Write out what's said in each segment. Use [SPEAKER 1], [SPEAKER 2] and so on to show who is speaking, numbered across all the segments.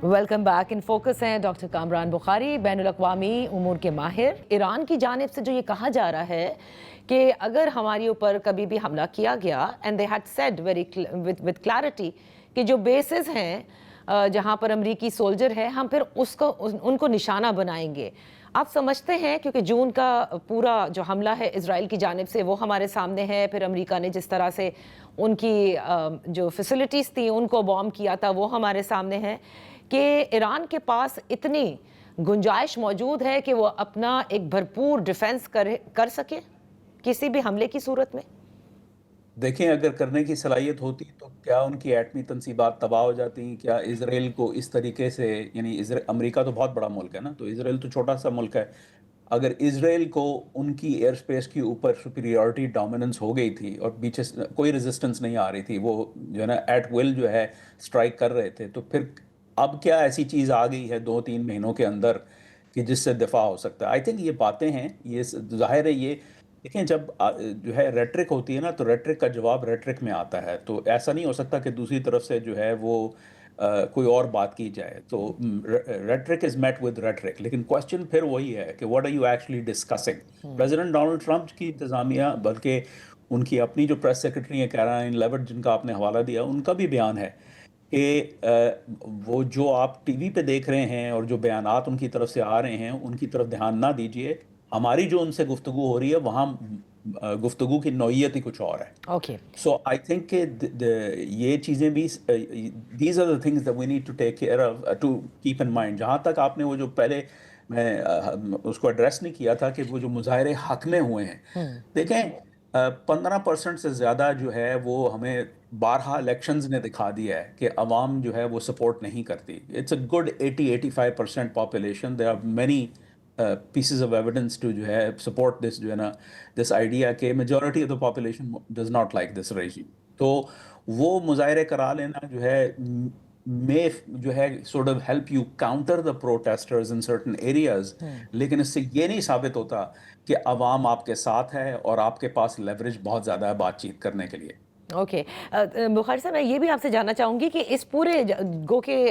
[SPEAKER 1] Welcome back. In focus ہیں doctor Kamran بخاری، بین الاقوامی امور کے ماہر. ایران کی جانب سے جو یہ کہا جا رہا ہے کہ اگر ہمارے اوپر کبھی بھی حملہ کیا گیا and they had said very with clarity کہ جو بیسز ہیں جہاں پر امریکی سولجر ہے ہم پھر ان کو نشانہ بنائیں گے. آپ سمجھتے ہیں کیونکہ جون کا پورا جو حملہ ہے اسرائیل کی جانب سے وہ ہمارے سامنے ہے، پھر امریکہ نے جس طرح سے ان کی جو فیسلٹیز تھیں ان کو بوم کیا تھا وہ ہمارے سامنے ہے، کہ ایران کے پاس اتنی گنجائش موجود ہے کہ وہ اپنا ایک بھرپور ڈیفنس کر سکے کسی بھی حملے کی صورت میں؟
[SPEAKER 2] دیکھیں، اگر کرنے کی صلاحیت ہوتی تو کیا ان کی ایٹمی تنصیبات تباہ ہو جاتی؟ کیا اسرائیل کو اس طریقے سے، یعنی امریکہ تو بہت بڑا ملک ہے نا، تو اسرائیل تو چھوٹا سا ملک ہے. اگر اسرائیل کو ان کی ایئر سپیس کے اوپر سپیریورٹی ڈومیننس ہو گئی تھی اور پیچھے کوئی ریزسٹنس نہیں آ رہی تھی، وہ جو ہے نا ایٹ ول جو ہے سٹرائک کر رہے تھے، تو پھر اب کیا ایسی چیز آ گئی ہے 2-3 مہینوں کے اندر کہ جس سے دفاع ہو سکتا ہے؟ آئی تھنک یہ باتیں ہیں، یہ ظاہر ہے. یہ دیکھیں، جب جو ہے ریٹرک ہوتی ہے نا، تو ریٹرک کا جواب ریٹرک میں آتا ہے. تو ایسا نہیں ہو سکتا کہ دوسری طرف سے جو ہے وہ کوئی اور بات کی جائے. تو rhetoric is met with rhetoric, لیکن کوشچن پھر وہی ہے کہ what are you actually discussing. President Donald Trump کی انتظامیہ، بلکہ ان کی اپنی جو پریس سیکرٹری ہیں کیرولائن لیوٹ، جن کا آپ نے حوالہ دیا، ان کا بھی بیان ہے کہ وہ جو آپ ٹی وی پہ دیکھ رہے ہیں اور جو بیانات ان کی طرف سے آ رہے ہیں ان کی طرف دھیان نہ دیجیے. ہماری جو ان سے گفتگو ہو رہی ہے وہاں گفتگو کی نوعیت ہی کچھ اور ہے.
[SPEAKER 1] اوکے.
[SPEAKER 2] سو آئی تھنک کہ یہ چیزیں بھی، these are the things that we need to take care of, to keep in mind. جہاں تک آپ نے وہ جو پہلے میں اس کو ایڈریس نہیں کیا تھا کہ وہ جو مظاہرے حق میں ہوئے ہیں، دیکھیں 15% سے زیادہ جو ہے وہ ہمیں بارہا الیکشنز نے دکھا دیا ہے کہ عوام جو ہے وہ سپورٹ نہیں کرتی. It's a good 80-85% population. There are many pieces of evidence to جو ہے سپورٹ دس جو ہے نا دس آئیڈیا کہ majority of the population does not like this regime. تو وہ مظاہرے کرا لینا جو ہے may جو ہے sort of help you counter the protesters in certain areas، لیکن اس سے یہ نہیں ثابت ہوتا کہ عوام آپ کے ساتھ ہے اور آپ کے پاس لیوریج بہت زیادہ ہے بات چیت کرنے کے لیے.
[SPEAKER 1] اوکے. بخاری صاحب، میں یہ بھی آپ سے جاننا چاہوں گی کہ اس پورے گو کہ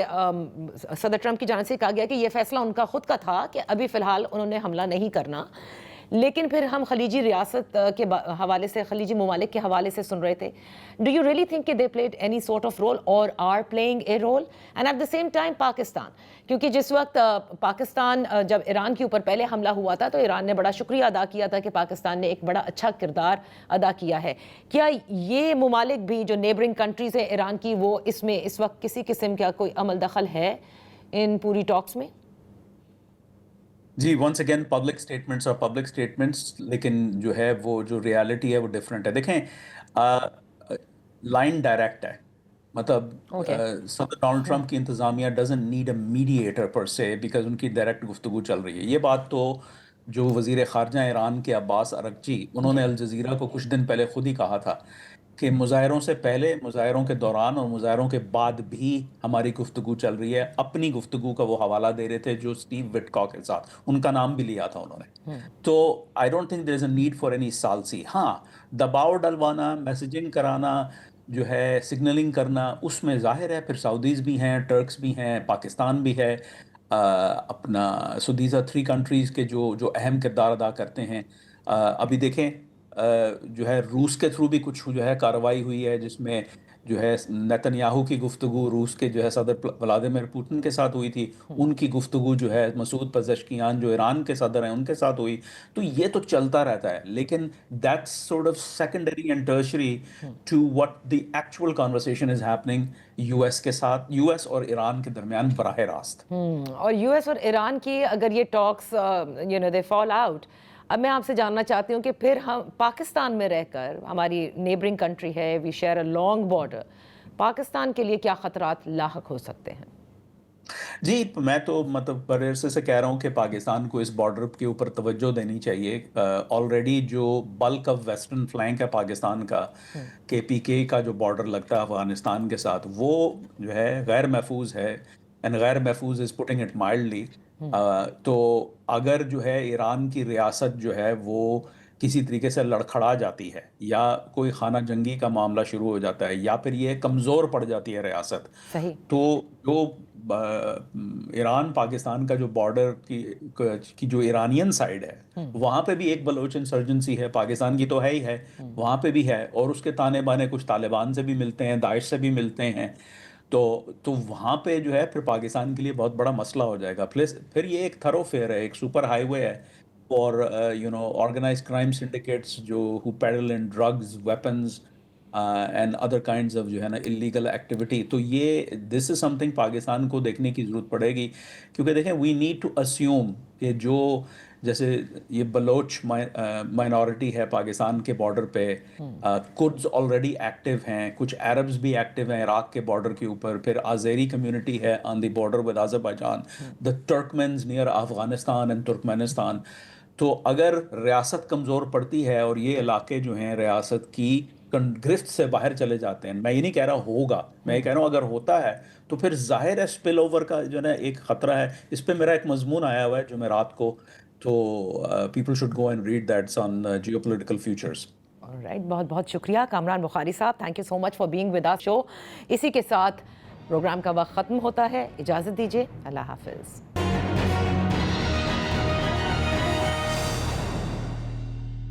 [SPEAKER 1] صدر ٹرمپ کی جانب سے کہا گیا کہ یہ فیصلہ ان کا خود کا تھا کہ ابھی فی الحال انہوں نے حملہ نہیں کرنا، لیکن پھر ہم خلیجی ریاست کے حوالے سے، خلیجی ممالک کے حوالے سے سن رہے تھے. ڈو یو ریئلی تھنک کہ they played any sort of role اور are playing a role? And at the same time Pakistan, کیونکہ جس وقت پاکستان جب ایران کے اوپر پہلے حملہ ہوا تھا تو ایران نے بڑا شکریہ ادا کیا تھا کہ پاکستان نے ایک بڑا اچھا کردار ادا کیا ہے. کیا یہ ممالک بھی جو نیبرنگ کنٹریز ہیں ایران کی، وہ اس میں اس وقت کسی قسم کا کوئی عمل دخل ہے ان پوری ٹاکس میں؟
[SPEAKER 2] جی، ونس اگین پبلک سٹیٹمنٹس اور پبلک سٹیٹمنٹس، لیکن جو ہے وہ جو ریالٹی ہے وہ ڈفرینٹ ہے. دیکھیں، لائن ڈائریکٹ ہے. مطلب صدر ڈونلڈ ٹرمپ کی انتظامیہ ڈزنٹ نیڈ اے میڈیٹر پر سے، بیکاز ان کی ڈائریکٹ گفتگو چل رہی ہے. یہ بات تو جو وزیر خارجہ ایران کے عباس ارغچی، انہوں نے الجزیرہ کو کچھ دن پہلے خود ہی کہا تھا کہ مظاہروں سے پہلے، مظاہروں کے دوران اور مظاہروں کے بعد بھی ہماری گفتگو چل رہی ہے. اپنی گفتگو کا وہ حوالہ دے رہے تھے جو اسٹیو وٹکاک کے ساتھ، ان کا نام بھی لیا تھا انہوں نے. تو I don't think there is a need for any سالسی. ہاں، دباؤ ڈلوانا، میسیجنگ کرانا، جو ہے سگنلنگ کرنا، اس میں ظاہر ہے پھر سعودیز بھی ہیں، ٹرکس بھی ہیں، پاکستان بھی ہے، اپنا سو دیز آر 3 کنٹریز کے جو اہم کردار ادا کرتے ہیں. ابھی دیکھیں جو ہے روس کے تھرو بھی کچھ جو ہے کارروائی ہوئی ہے، جس میں جو ہے نیتن یاہو کی گفتگو روس کے جو ہے صدر ولادیمیر پوٹن کے ساتھ ہوئی تھی. ان کی گفتگو جو ہے مسعود پزشکیان جو ایران کے صدر ہیں ان کے ساتھ ہوئی. تو یہ تو چلتا رہتا ہے، لیکن that's sort of secondary and tertiary to what the actual conversation is happening U S کے ساتھ، یو ایس اور ایران کے درمیان براہ راست.
[SPEAKER 1] اور یو ایس اور ایران کی اگر یہ ٹاکس دے فال آؤٹ، اب میں آپ سے جاننا چاہتی ہوں کہ پھر ہم پاکستان میں رہ کر، ہماری نیبرنگ کنٹری ہے، we share a long border, Pakistan کے لیے کیا خطرات لاحق ہو سکتے ہیں؟
[SPEAKER 2] جی، میں تو مطلب بڑے عرصے سے کہہ رہا ہوں کہ پاکستان کو اس بارڈر کے اوپر توجہ دینی چاہیے. آلریڈی جو بلک آف ویسٹرن فلینک ہے پاکستان کا، KPK کا جو بارڈر لگتا ہے افغانستان کے ساتھ، وہ جو ہے غیر محفوظ ہے. اینڈ غیر محفوظ از پٹنگ اٹ مائلڈلی. تو اگر جو ہے ایران کی ریاست جو ہے وہ کسی طریقے سے لڑکھڑا جاتی ہے، یا کوئی خانہ جنگی کا معاملہ شروع ہو جاتا ہے، یا پھر یہ کمزور پڑ جاتی ہے ریاست،
[SPEAKER 1] صحیح.
[SPEAKER 2] تو جو ایران پاکستان کا جو بارڈر کی جو ایرانین سائڈ ہے وہاں پہ بھی ایک بلوچ انسرجنسی ہے، پاکستان کی تو ہے ہی ہے، وہاں پہ بھی ہے، اور اس کے تانے بانے کچھ طالبان سے بھی ملتے ہیں، داعش سے بھی ملتے ہیں، تو وہاں پہ جو ہے پھر پاکستان کے لیے بہت بڑا مسئلہ ہو جائے گا. پھر یہ ایک تھرو فیئر ہے، ایک سپر ہائی وے ہے فار آرگنائزڈ کرائم سنڈیکیٹس جو ہو peddle in drugs, weapons and other kinds of جو ہے نا اللیگل ایکٹیویٹی. تو یہ دس از سم تھنگ پاکستان کو دیکھنے کی ضرورت پڑے گی، کیونکہ دیکھیں وی نیڈ ٹو اسیوم کہ جو جیسے یہ بلوچ مائنورٹی ہے پاکستان کے بارڈر پہ، کرڈز آلریڈی ایکٹیو ہیں، کچھ عربز بھی ایکٹیو ہیں عراق کے بارڈر کے اوپر، پھر آزیری کمیونٹی ہے on the border with Azerbaijan, the Turkmens near Afghanistan and Turkmenistan. تو اگر ریاست کمزور پڑتی ہے اور یہ علاقے جو ہیں ریاست کی گرفت سے باہر چلے جاتے ہیں، میں یہ نہیں کہہ رہا ہوگا، میں یہ کہہ رہا ہوں اگر ہوتا ہے تو پھر ظاہر ہے اسپل اوور کا جو ہے نا ایک خطرہ ہے. اس پہ میرا ایک مضمون آیا ہوا ہے جمعرات کو، تو people should go and read that's on geopolitical futures.
[SPEAKER 1] Alright, بہت بہت شکریہ کامران بخاری صاحب، thank you so much for being with us show. اسی کے ساتھ پروگرام کا وقت ختم ہوتا ہے، اجازت دیجیے، اللہ حافظ.